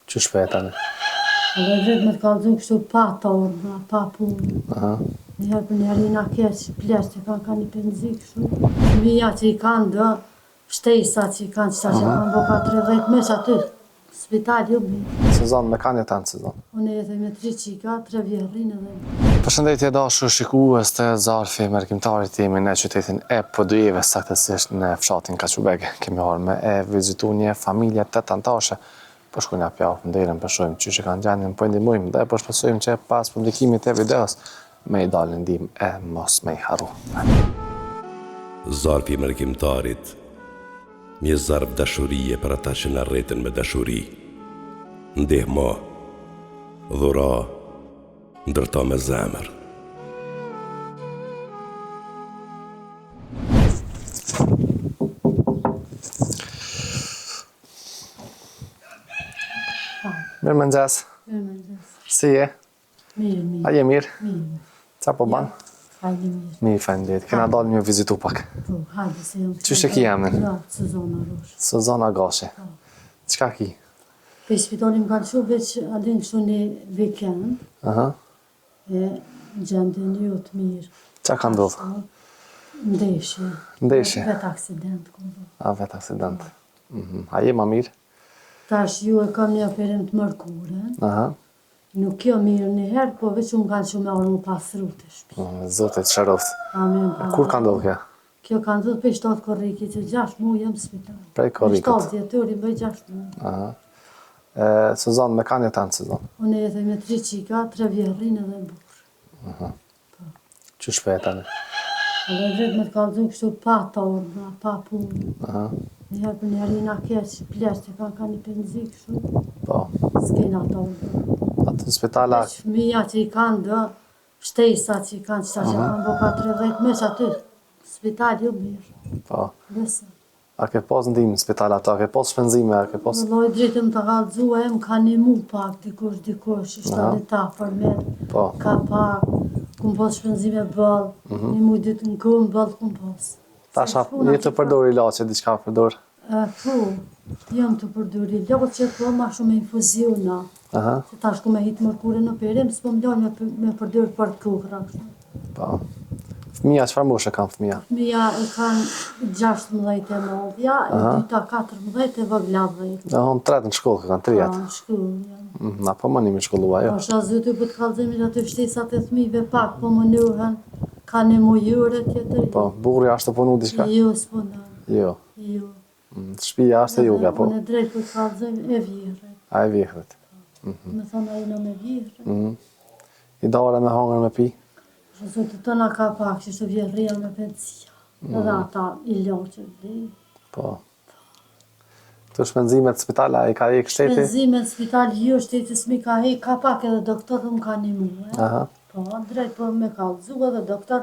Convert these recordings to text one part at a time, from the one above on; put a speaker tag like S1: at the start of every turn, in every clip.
S1: Që shpejt tani?
S2: Edhe vetë me të kallëzu kështu pa torna, pa punë. Njëherë për njerë i na keq, plesh që kanë një penzi kështu. Fëmija që i kanë dë, shtesa që i kanë qëta që kanë bo ka 30 mesh aty. Spital ju mirë.
S1: Sezon, me kanë jetan sezon?
S2: Unë jetoj me 3 qika, 3 vjerrin edhe.
S1: Përshëndetje dashur shikues të Zarfi Mërkimtarit, jemi në qytetin e Podujeve, saktësisht në fshatin Kaqubeg. Kemi ardhur me vizitu një familje 8 anëtare. Po shkojnë apjau nderën, përshojmë që që kanë gjendjen, po ndihmojmë dhe po shpresojmë që pas publikimit të videos me i dalë ndihmë e mos me i harru.
S3: Zarfi Mërkimtarit, një zarf dashurie për ata që na rreten me dashuri. Ndihmo, dhura, ndërto me zemër.
S1: Mirë mëngjes.
S2: Mirë mëngjes.
S1: Si je?
S2: Mirë.
S1: A je mirë?
S2: Mirë.
S1: Qa po ban?
S2: Hajde mirë.
S1: Mirë, faleminderit. Kena dalë një vizitu pak.
S2: Po, hajde se jam.
S1: Qysh e ki emnin?
S2: Ja, Suzana Rosh.
S1: Suzana Gashi. Qka ki?
S2: Pe shpitali më kanë shu veç adin kështu një weekend. E gjendjen jo të mirë.
S1: Qa ka ndodhë?
S2: Ndeshje.
S1: Ndeshje?
S2: Vet aksident.
S1: A, vet aksident. A je ma mirë?
S2: Tash ju e kam një operim të mërkurën. Nuk jo mirë njëherë, po veç më kanë shumë orë më pasru të shpi.
S1: Zotit shëroft.
S2: Amen.
S1: Kur ka ndodhë kja?
S2: Kjo ka ndodhë për 7 korriki, që 6 mu jem spital.
S1: Prej korrikët?
S2: 7 djetëri, bëj 6 mu.
S1: Suzan, me kanë jetan Suzan?
S2: Unë jetoj me 3 qika, 3 vjerrin edhe burë.
S1: Që shpejt tani?
S2: Edhe vetë me të kallëzu kështu pa torna, pa punë. Njëherë për njerë i na keq, plesh që kanë një penzi kështu.
S1: Po.
S2: S'kena torna.
S1: Atë në spitala?
S2: Fëmija që i kanë dë, shtesa që i kanë qëta që kanë bo ka 30 mesh aty. Spital ju mirë.
S1: Po.
S2: Besa.
S1: A ke pas ndihmë në spital ato? A ke pas shpenzime? A ke pas...
S2: Vëlloj dritëm të kallëzua e më ka një mu pak, dikush, ishtë ta për me.
S1: Po.
S2: Ka pak, kum pas shpenzime bëllë, një mu ditë në këmë bëllë kum pas.
S1: Tasha, një të përdori ilaçe, diçka përdor?
S2: Po, jam të përdori ilaçe që po ma shumë infuziona. Që tash ku me hitë mërkure në perim, s'po më lojnë me përdori për të kukra.
S1: Po. Fëmija, çfarë moshe kanë fëmija?
S2: Fëmija e kanë 16 e modhja, e dyta 14 e vogla 10.
S1: Dhe honë 3 në shkollë, kanë 3 jetë?
S2: Po, në shkollë,
S1: Na po më një me shkollua, jo?
S2: Po, shazëty për të kallëzimit aty shtesat e fëmijve pak, po më nuhen, ka një mujure tjetër.
S1: Po, burri ashtë të punu diçka?
S2: Jo, s'punon.
S1: Jo.
S2: Jo.
S1: Shpija ashtë e juga, po?
S2: Unë e drejt për të kallëzim e vjerët.
S1: A e vjehret?
S2: Me thonë a i në me vjerët.
S1: I dare me hangër me pi?
S2: Zotë të na ka pak, që shtë vjerëria me pensia. Edhe ata i loqë dhe.
S1: Po. Të shpenzimet të spitala, i ka hek shteti?
S2: Shpenzimet spital jo, shteti s'mi ka hek, ka pak edhe doktor më ka një muë. Po, drejt për me kallëzu edhe doktor,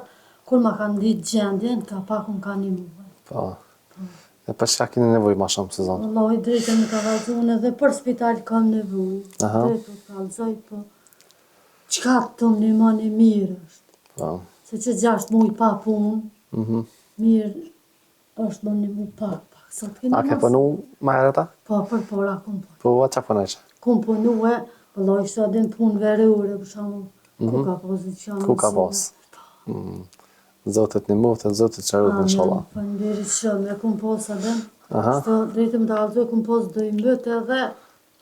S2: kur ma ka nditë gjendjen, ka pak më ka një muë.
S1: Po. E për çka keni nevojë ma shumë sezon?
S2: Wallahi drejt e më ka kallëzu, unë edhe për spital kam nevojë. Drejt për kallëzoj, po. Qka të më një mani mirë është.
S1: Po.
S2: Se që 6 muj pa punë, mirë është më një mu pak.
S1: A ke punu ma herëta?
S2: Po, për pora kumë punu.
S1: Po, a qa punajqë?
S2: Kumë punu e, vëlloj ishtë adin punë verore, për shamu, ku ka pozicion.
S1: Ku ka pos? Zotit një muftë, zotit qërët në shola.
S2: Amen, për ndiri shumë, e kumë pos adin. Shto drejtëm të alëzoj, kumë pos do i mbët edhe,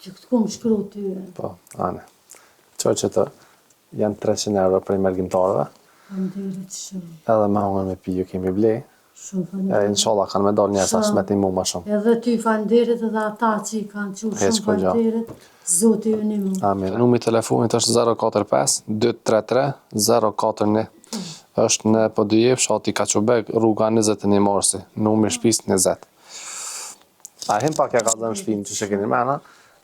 S2: që këtë kumë shkru ty.
S1: Po, ane. Qoj që të janë 300 euro për i mërgjimtarëve.
S2: Për ndiri shumë.
S1: Edhe me hongër me pi ju kemi blej. Inshallah kanë me dalë njësa që me t'imu ma shumë.
S2: Edhe ty falënderit edhe ata që i kanë qurë shumë falënderit, Zoti ju një mu.
S1: Amin. Numri i telefonit është 045 233 041. Është në Podujevë, fshati Kaqubeg, rruga 21 Marsi, numri shtëpis 20. A him pak ja ka dhënë shtëpinë që keni mena?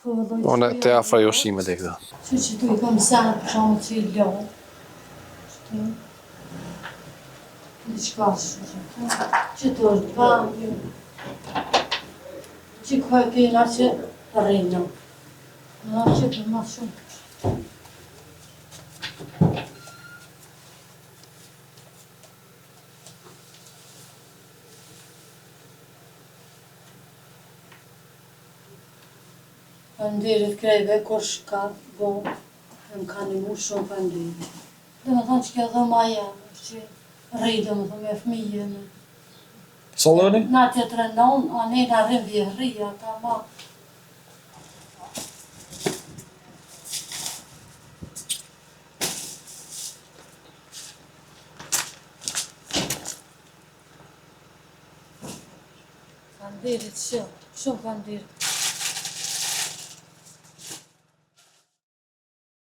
S1: Unë te afroj ushqime dhe këta.
S2: Që tu i kam senë për shumë që i lojë. Diçka që të është bëndë, që këj kena që rrinë, në që të ma shumë. Faleminderit krejve, kush ka bo, më ka nimu shumë faleminderit. Dhe më thonë që kjo dhe ma jeme, që rri dhe më thonë me fëmijën.
S4: Saloni?
S2: Na të të rëndon, a ne nga rrim vjehria, ta ma. Faleminderit shumë, shumë faleminderit.